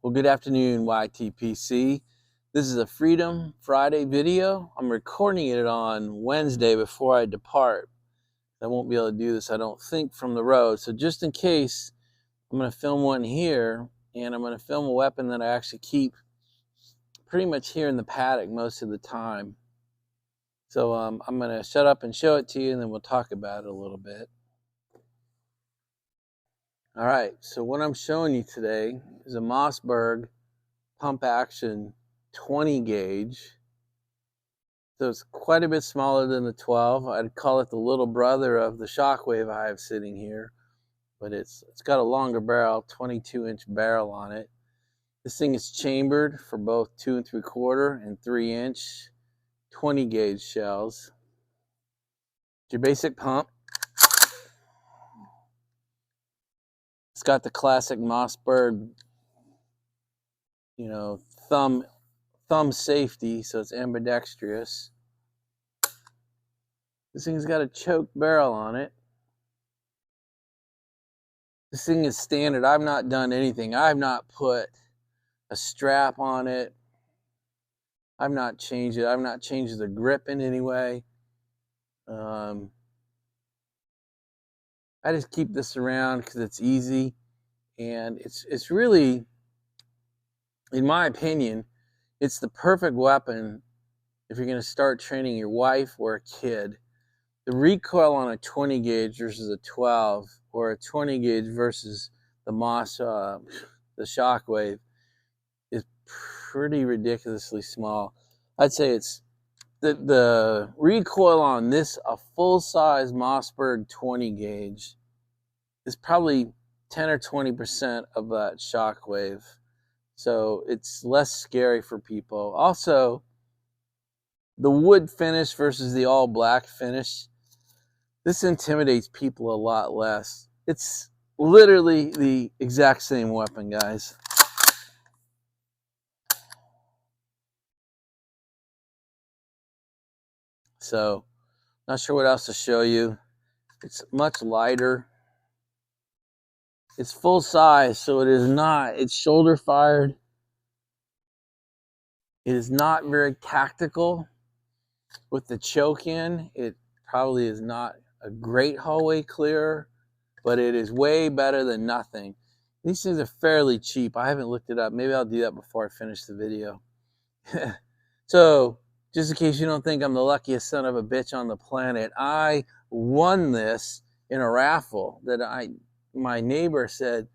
Well, good afternoon, YTPC. This is a Freedom Friday video. I'm recording it on Wednesday before I depart. I won't be able to do this, I don't think, from the road. So just in case, I'm going to film one here, and I'm going to film a weapon that I actually keep pretty much here in the paddock most of the time. So I'm going to shut up and show it to you, and then we'll talk about it a little bit. All right, so what I'm showing you today is a Mossberg pump action 20 gauge. So it's quite a bit smaller than the 12. I'd call it the little brother of the Shockwave I have sitting here, but it's got a longer barrel, 22-inch barrel on it. This thing is chambered for both 2 3/4 and 3-inch 20 gauge shells. It's your basic pump. It's got the classic Mossberg, thumb safety, so it's ambidextrous. This thing's got a choked barrel on it. This thing is standard. I've not done anything. I've not put a strap on it. I've not changed it. I've not changed the grip in any way. I just keep this around because it's easy, and it's really, in my opinion, it's the perfect weapon if you're going to start training your wife or a kid. The recoil on a 20 gauge versus a 12, or a 20 gauge versus the the Shockwave, is pretty ridiculously small. I'd say it's the recoil on this, a full-size Mossberg 20 gauge, is probably 10 or 20% of that Shockwave. So it's less scary for people. Also, the wood finish versus the all black finish, this intimidates people a lot less. It's literally the exact same weapon, guys. So, not sure what else to show you. It's much lighter. It's full size, so it's shoulder fired. It is not very tactical with the choke in. It probably is not a great hallway clearer, but it is way better than nothing. These things are fairly cheap. I haven't looked it up. Maybe I'll do that before I finish the video. So, just in case you don't think I'm the luckiest son of a bitch on the planet, I won this in a raffle that my neighbor said,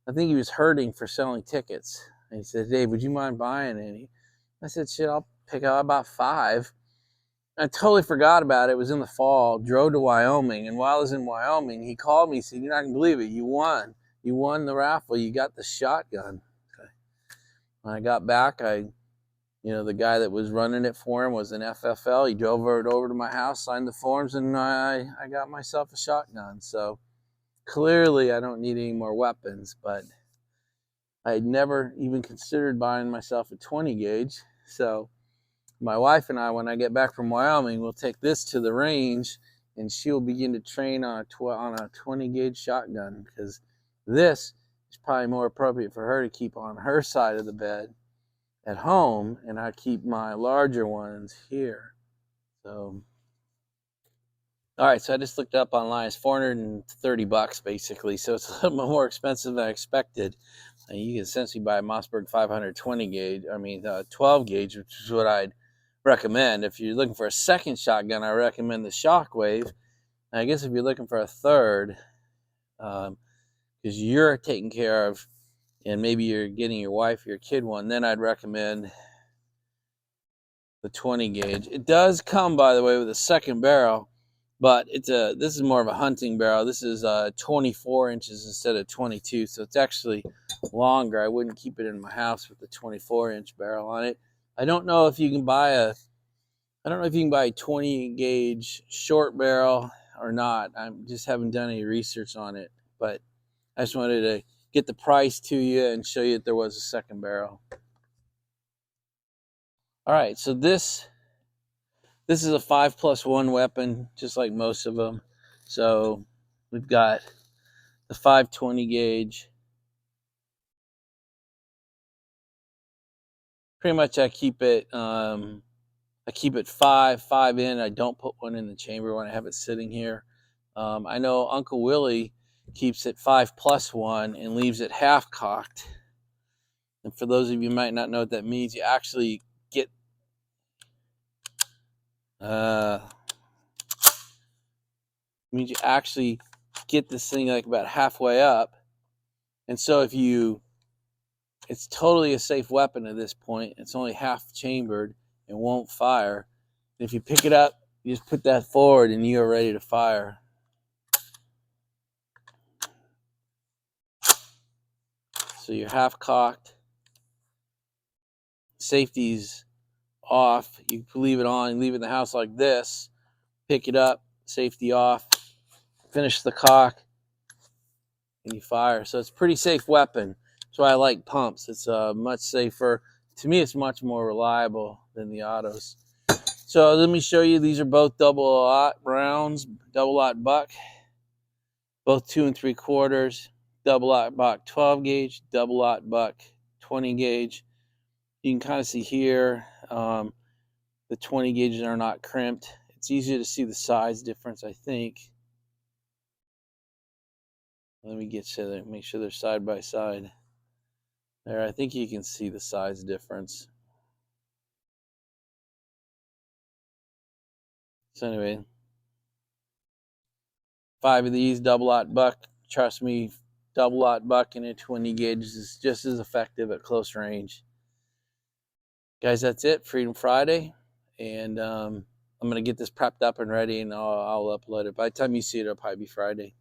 I think he was hurting for selling tickets. And he said, Dave, would you mind buying any? I said, shit, I'll pick out about 5. I totally forgot about it. It was in the fall, drove to Wyoming. And while I was in Wyoming, he called me and said, you're not going to believe it. You won. You won the raffle. You got the shotgun. Okay. When I got back, the guy that was running it for him was an FFL. He drove it over to my house, signed the forms, and I got myself a shotgun. So clearly I don't need any more weapons, but I had never even considered buying myself a 20 gauge. So my wife and I, when I get back from Wyoming, we'll take this to the range, and she'll begin to train on a 20 gauge shotgun, because this is probably more appropriate for her to keep on her side of the bed at home, and I keep my larger ones here. So, all right, so I just looked up online. It's $430 basically, so it's a little bit more expensive than I expected. And you can essentially buy a Mossberg 520 gauge, 12 gauge, which is what I'd recommend. If you're looking for a second shotgun, I recommend the Shockwave. And I guess if you're looking for a third, because you're taken care of, and maybe you're getting your wife or your kid one, then I'd recommend the 20 gauge. It does come, by the way, with a second barrel, but this is more of a hunting barrel. This is 24 inches instead of 22, so it's actually longer. I wouldn't keep it in my house with the 24-inch barrel on it. I don't know if you can buy a 20 gauge short barrel or not. I just haven't done any research on it, but I just wanted to get the price to you and show you that there was a second barrel. All right, so this is a 5+1 weapon, just like most of them. So we've got the 520 gauge, pretty much I keep it five in. I don't put one in the chamber when I have it sitting here. I know Uncle Willie keeps it 5+1 and leaves it half cocked. And for those of you who might not know what that means, you actually get this thing like about halfway up. And so it's totally a safe weapon at this point. It's only half chambered and won't fire. And if you pick it up, you just put that forward and you are ready to fire. So you're half cocked. Safety's off. You can leave it on, leave it in the house like this. Pick it up, safety off, finish the cock, and you fire. So it's a pretty safe weapon. That's why I like pumps. It's much safer. To me, it's much more reliable than the autos. So let me show you. These are both double-aught rounds, double-aught buck, both 2 3/4, double-aught buck 12 gauge, double-aught buck 20 gauge. You can kind of see here the 20 gauges are not crimped. It's easier to see the size difference, I think. Let me get to there, make sure they're side by side. There, I think you can see the size difference. So anyway, 5 of these double-aught buck. Trust me, double-aught buck in a 20 gauge is just as effective at close range. Guys, that's it. Freedom Friday, and I'm gonna get this prepped up and ready, and I'll upload it. By the time you see it, it'll probably be Friday.